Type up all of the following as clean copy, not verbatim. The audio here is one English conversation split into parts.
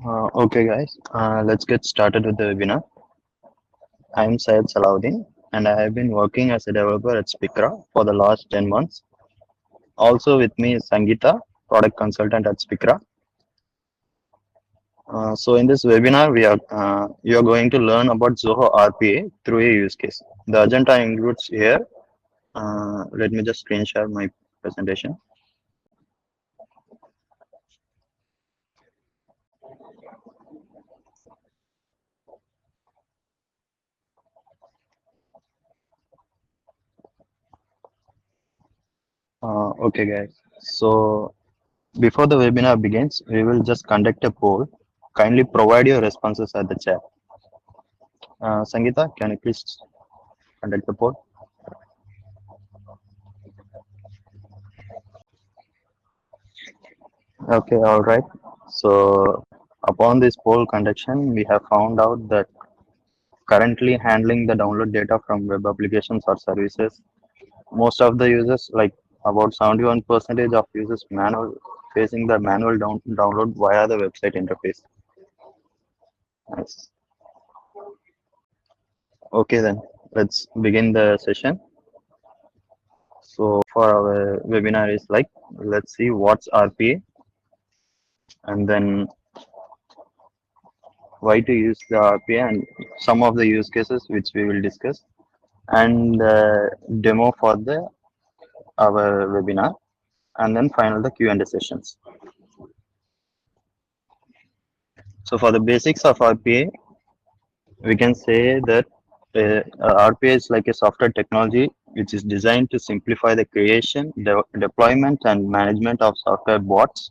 Okay, guys, let's get started with the webinar. I'm Syed Salahuddin, and I have been working as a developer at Spikra for the last 10 months. Also, with me is Sangeeta, product consultant at Spikra. So, in this webinar, you are going to learn about Zoho RPA through a use case. The agenda includes here. Let me just screen share my presentation. Okay, guys. So, before the webinar begins, we will just conduct a poll. Kindly provide your responses at the chat. Sangeeta, can you please conduct the poll? Okay, all right. So, upon this poll conduction, we have found out that currently handling the download data from web applications or services, most of the users, like about 71% of users, manual facing the manual download via the website interface. Nice. Okay, then let's begin the session. So, for our webinar is like, let's see what's RPA, and then why to use the RPA, and some of the use cases which we will discuss, and demo for the our webinar, and then final the Q&A sessions. So for the basics of RPA, we can say that RPA is like a software technology which is designed to simplify the creation, deployment, and management of software bots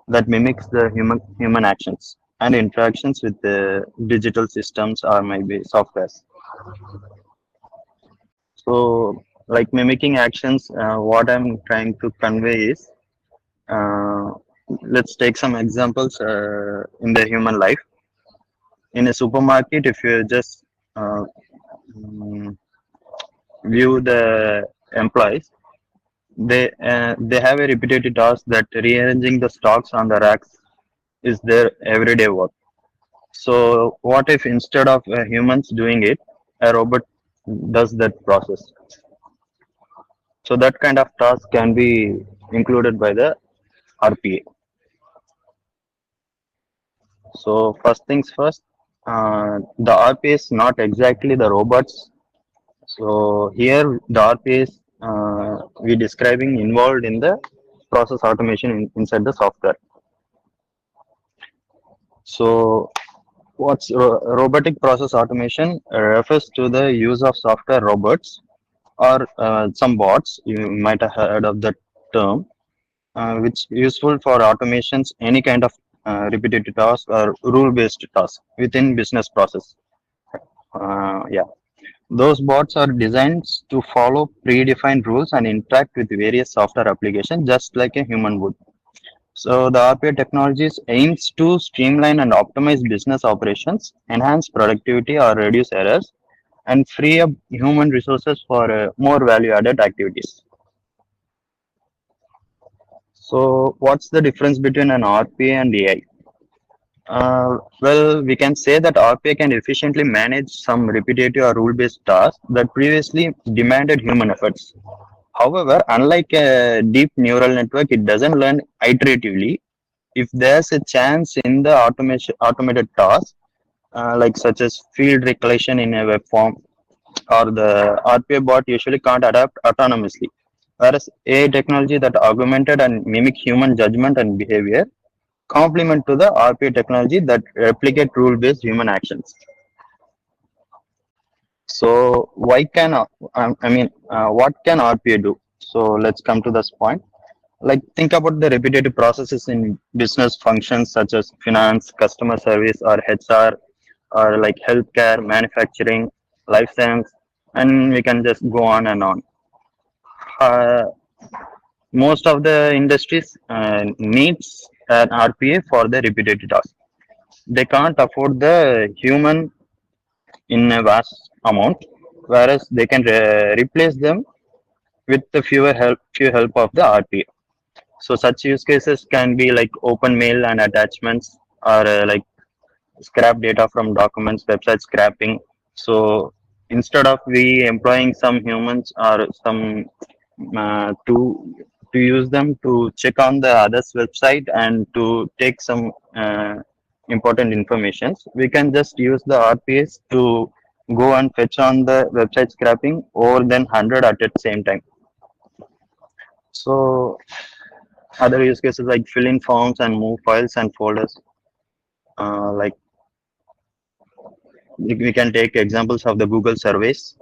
that mimics the human actions and interactions with the digital systems or maybe softwares. So, like mimicking actions, what I'm trying to convey is, uh, let's take some examples in the human life. In a supermarket, if you just mm, view the employees, they have a repetitive task that rearranging the stocks on the racks is their everyday work. So, what if instead of humans doing it, a robot does that process? So that kind of task can be included by the RPA. So first things first, the RPA is not exactly the robots. So here the RPA is we describing involved in the process automation inside the software. So what's robotic process automation refers to the use of software robots or some bots. You might have heard of that term, which useful for automations, any kind of repetitive task or rule-based task within business process. Yeah, those bots are designed to follow predefined rules and interact with various software applications just like a human would. So the RPA technologies aims to streamline and optimize business operations, enhance productivity or reduce errors, and free up human resources for more value-added activities. So, what's the difference between an RPA and AI? Well, we can say that RPA can efficiently manage some repetitive or rule-based tasks that previously demanded human efforts. However, unlike a deep neural network, it doesn't learn iteratively. If there's a chance in the automated task, like such as field recollection in a web form, or the RPA bot usually can't adapt autonomously. Whereas AI technology that augmented and mimic human judgment and behavior complement to the RPA technology that replicate rule-based human actions. So why can what can RPA do? So let's come to this point. Like think about the repetitive processes in business functions such as finance, customer service, or HR, or like healthcare, manufacturing, life science, and we can just go on and on. Uh, Most of the industries needs an RPA for the repetitive tasks. They can't afford the human in a vast amount, whereas they can replace them with the few help of the RPA. So such use cases can be like open mail and attachments, or like scrap data from documents, website scrapping. So instead of we employing some humans or some to use them to check on the other's website and to take some important informations, we can just use the RPAs to go and fetch on the website scrapping over than 100 at the same time. So other use cases like fill in forms and move files and folders. Like we can take examples of the Google surveys.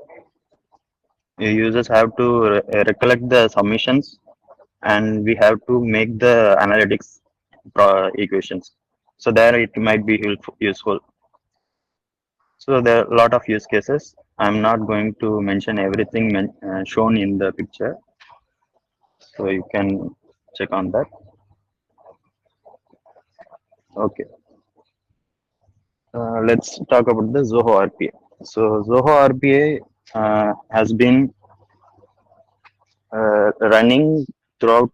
Users have to recollect the submissions, and we have to make the analytics equations. So there it might be useful. So there are a lot of use cases. I'm not going to mention everything shown in the picture, so you can check on that. Okay, let's talk about the Zoho RPA. So Zoho RPA has been running throughout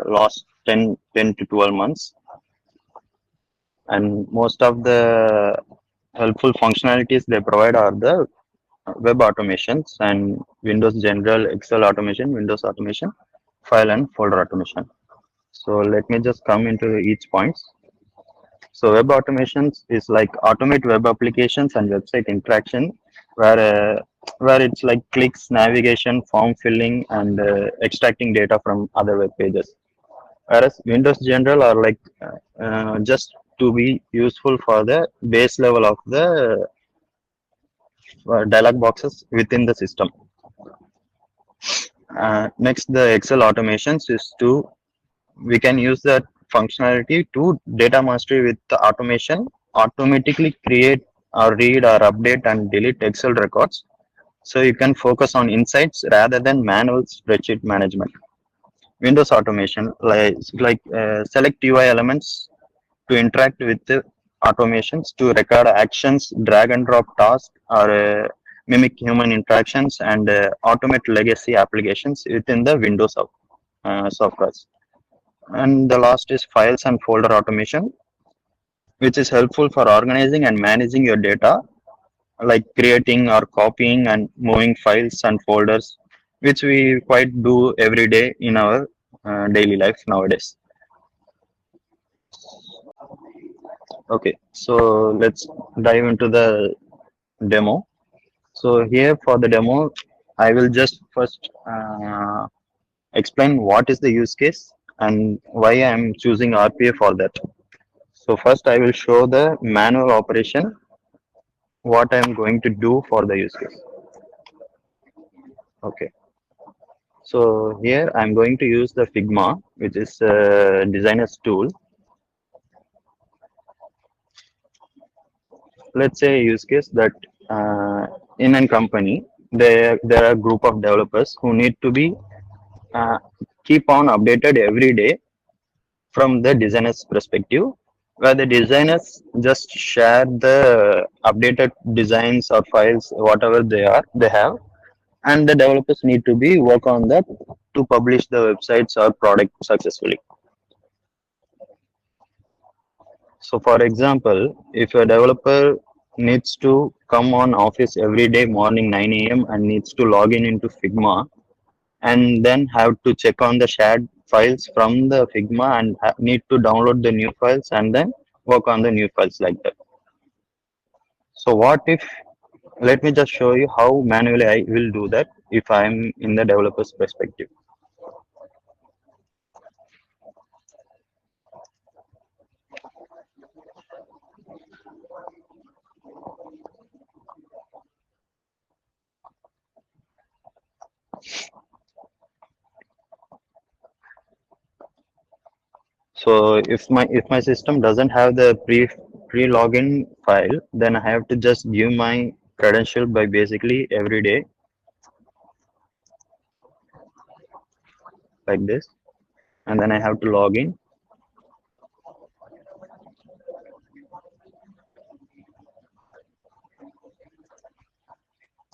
last 10 to 12 months, and most of the helpful functionalities they provide are the web automations and Windows general Excel automation, Windows automation, file and folder automation. So let me just come into each points. So web automations is like automate web applications and website interaction, where where it's like clicks, navigation, form filling, and extracting data from other web pages. Whereas Windows General are like just to be useful for the base level of the dialog boxes within the system. Next, the Excel automations is to we can use that functionality to data mastery with the automation, automatically create or read or update and delete Excel records. So you can focus on insights rather than manual spreadsheet management. Windows automation, select UI elements to interact with the automations to record actions, drag and drop tasks, or mimic human interactions and automate legacy applications within the Windows software. And the last is files and folder automation, which is helpful for organizing and managing your data, like creating or copying and moving files and folders, which we quite do every day in our daily life nowadays. Okay, so let's dive into the demo. So here for the demo, I will just first explain what is the use case and why I am choosing RPA for that. So first I will show the manual operation, what I am going to do for the use case. Okay. So here I'm going to use the Figma, which is a designer's tool. Let's say a use case that in a company, there are a group of developers who need to be uh, keep on updated every day from the designer's perspective, where the designers just share the updated designs or files, whatever they have, and the developers need to be work on that to publish the websites or product successfully. So for example, if a developer needs to come on office every day morning 9 a.m. and needs to log in into Figma and then have to check on the shared files from the Figma and need to download the new files and then work on the new files like that. So what if, let me just show you how manually I will do that if I'm in the developer's perspective. So if my system doesn't have the pre login file, then I have to just give my credential by basically every day like this, and then I have to log in,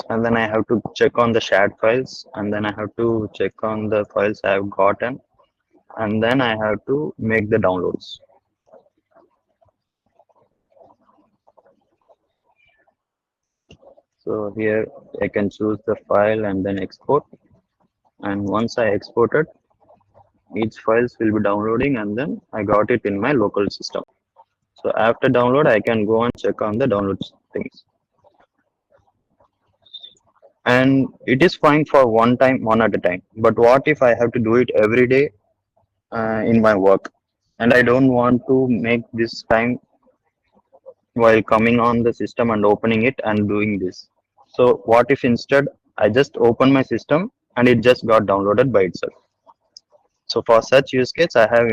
and then I have to check on the shared files, and then I have to check on the files I have gotten, and then I have to make the downloads. So here I can choose the file and then export. And once I export it, each files will be downloading and then I got it in my local system. So after download, I can go and check on the downloads things. And it is fine for one time, one at a time. But what if I have to do it every day in my work? And I don't want to make this time while coming on the system and opening it and doing this. So what if instead I just open my system and it just got downloaded by itself? So for such use case, I have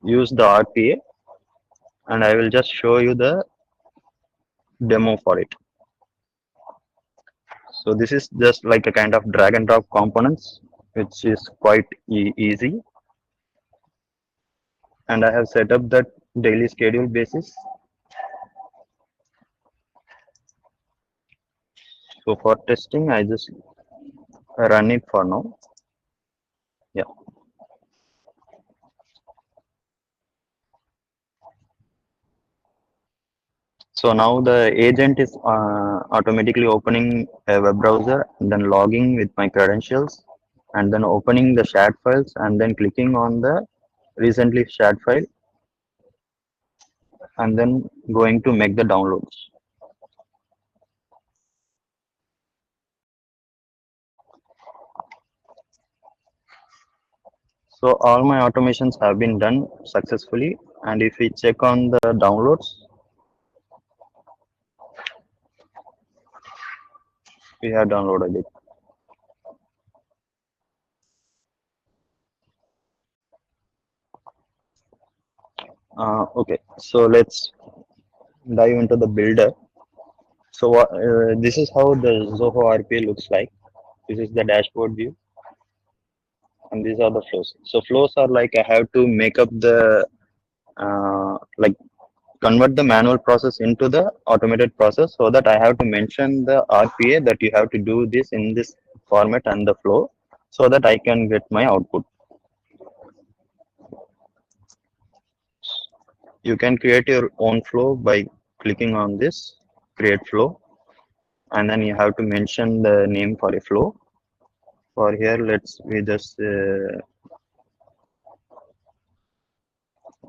used the RPA and I will just show you the demo for it. So this is just like a kind of drag and drop components, which is quite easy. And I have set up that daily schedule basis. So for testing, I just run it for now. Yeah. So now the agent is automatically opening a web browser and then logging with my credentials and then opening the shared files and then clicking on the recently shared file and then going to make the downloads. So all my automations have been done successfully. And if we check on the downloads, we have downloaded it. Okay, so let's dive into the builder. So this is how the Zoho RPA looks like. This is the dashboard view, and these are the flows. So flows are like I have to make up the like convert the manual process into the automated process so that I have to mention the RPA that you have to do this in this format and the flow so that I can get my output. You can create your own flow by clicking on this create flow and then you have to mention the name for a flow. For here, let's we just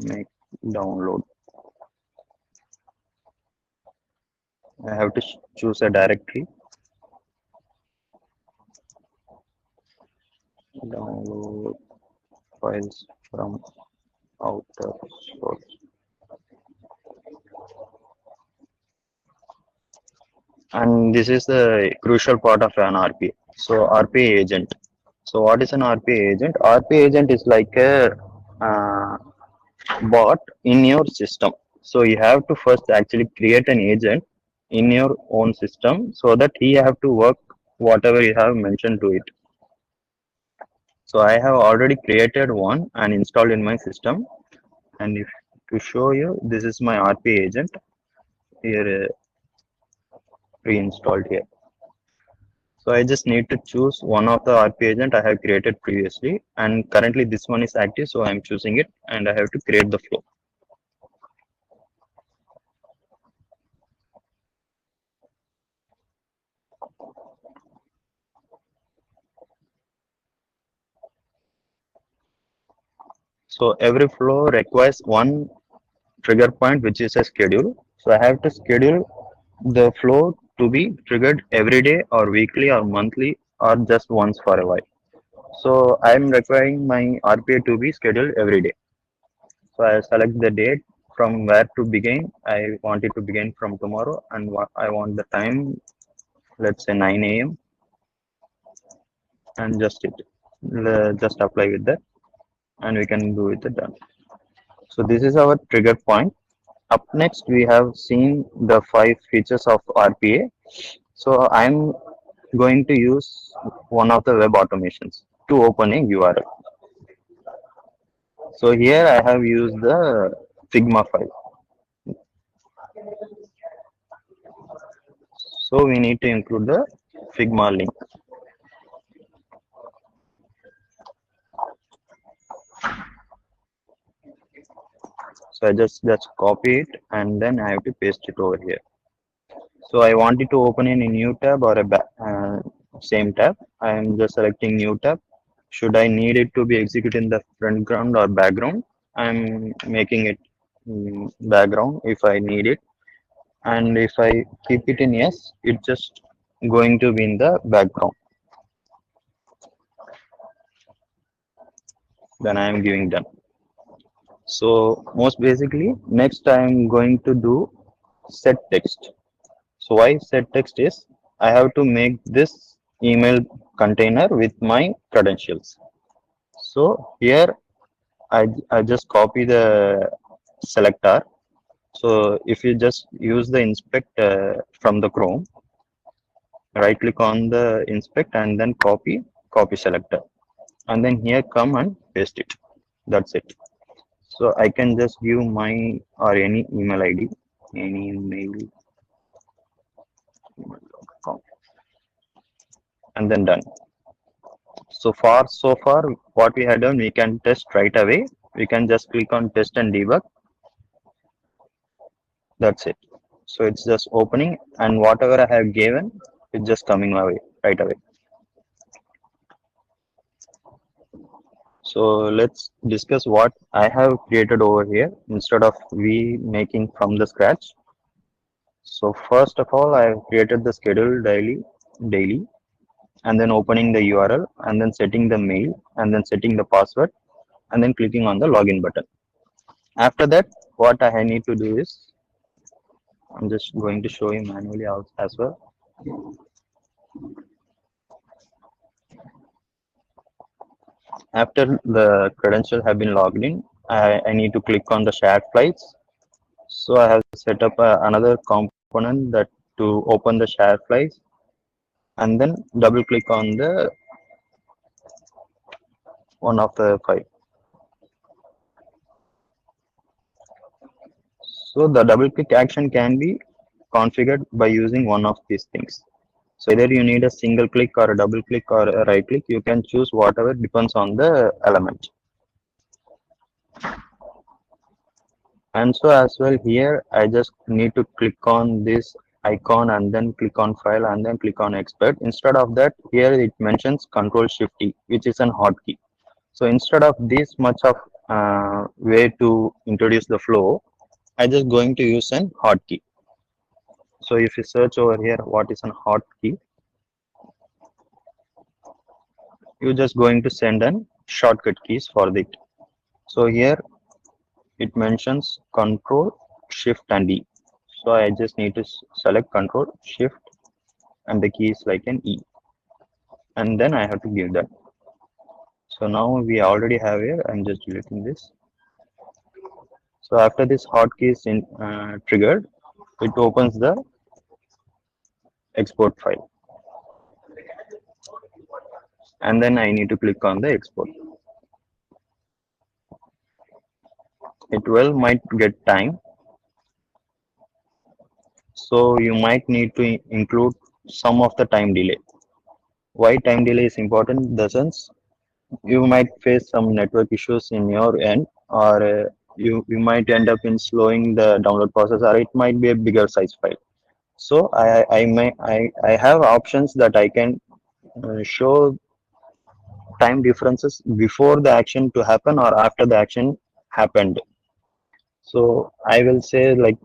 make download. I have to choose a directory. Download files from outer source. And this is the crucial part of an RPA. So RPA agent. So what is an RPA agent? RPA agent is like a bot in your system. So you have to first actually create an agent in your own system so that he have to work whatever you have mentioned to it. So I have already created one and installed in my system. And if to show you, this is my RPA agent here pre-installed here. So I just need to choose one of the RPA agent I have created previously, and currently this one is active, so I'm choosing it, and I have to create the flow. So every flow requires one trigger point, which is a schedule. So I have to schedule the flow to be triggered every day or weekly or monthly or just once for a while. So I'm requiring my RPA to be scheduled every day. So I select the date from where to begin. I want it to begin from tomorrow and I want the time, let's say 9 a.m. and just apply with that and we can do with the done. So this is our trigger point. Up next, we have seen the 5 features of RPA. So I'm going to use one of the web automations to open a URL. So here I have used the Figma file. So we need to include the Figma link. So I just copy it and then I have to paste it over here. So I want it to open in a new tab or same tab. I am just selecting new tab. Should I need it to be executed in the front ground or background? I'm making it background if I need it. And if I keep it in yes, it's just going to be in the background. Then I am giving done. So most basically, next I am going to do set text. So why set text is I have to make this email container with my credentials. So here I just copy the selector. So if you just use the inspect from the Chrome, right click on the inspect and then copy selector. And then here come and paste it. That's it. So I can just give my or any email ID, any email, and then done. So far, what we had done, we can test right away. We can just click on test and debug. That's it. So it's just opening, and whatever I have given, it's just coming away right away. So let's discuss what I have created over here instead of we making from the scratch. So first of all, I have created the schedule daily, and then opening the URL, and then setting the mail, and then setting the password, and then clicking on the login button. After that, what I need to do is I'm just going to show you manually as well. After the credentials have been logged in, I need to click on the shared flights. So I have set up another component that to open the share flights and then double click on the one of the file. So the double click action can be configured by using one of these things. So either you need a single click or a double click or a right click, you can choose whatever depends on the element. And so as well here, I just need to click on this icon and then click on file and then click on expert. Instead of that, here it mentions Control Shift T, which is an hotkey. So instead of this much of way to introduce the flow, I just going to use an hotkey. So if you search over here, what is an hotkey? You're just going to send an shortcut keys for it. So here it mentions Control Shift and E. So I just need to select Control Shift and the key is like an E, and then I have to give that. So now we already have here. I'm just deleting this. So after this hotkey is triggered, it opens the export file, and then I need to click on the export. It will might get time, so you might need to include some of the time delay. Why time delay is important? In the sense you might face some network issues in your end, or you might end up in slowing the download process, or it might be a bigger size file. So I have options that I can show time differences before the action to happen or after the action happened. So I will say like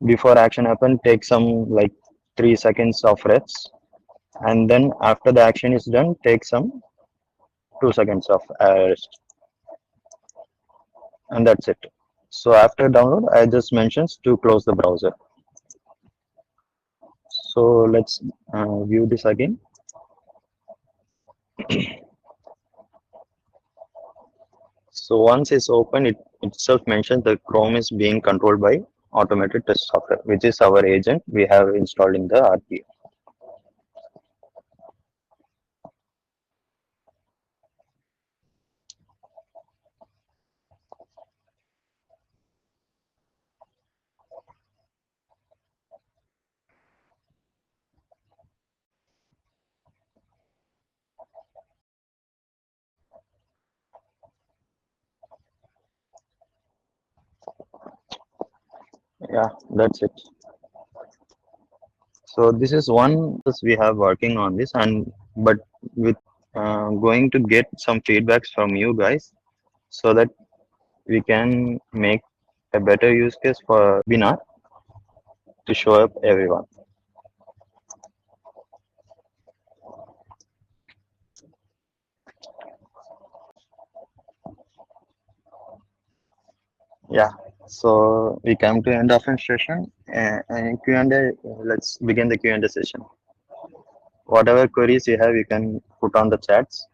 before action happened, take some like 3 seconds of rest, and then after the action is done, take some 2 seconds of rest, and that's it. So after download, I just mentions to close the browser. So let's view this again. So once it's open, it itself mentions the Chrome is being controlled by automated test software, which is our agent we have installed in the RPA. Yeah, that's it. So this is one as we have working on this, and but with going to get some feedbacks from you guys so that we can make a better use case for webinar to show up everyone. Yeah. So we come to end of the session and Q&A. Let's begin the Q&A session. Whatever queries you have, you can put on the chats.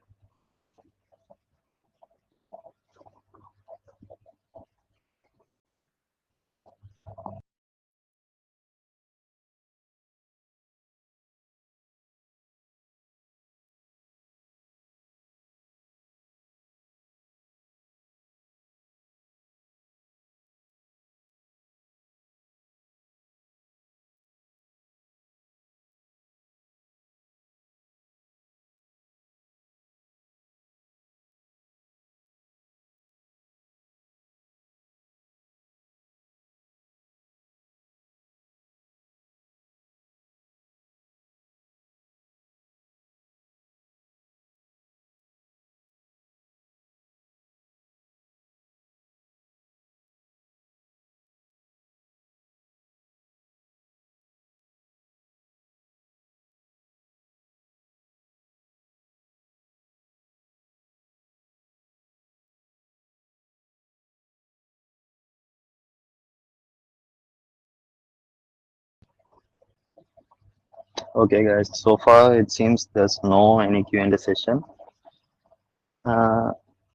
Okay, guys. So far, it seems there's no any Q&A session.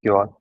You all.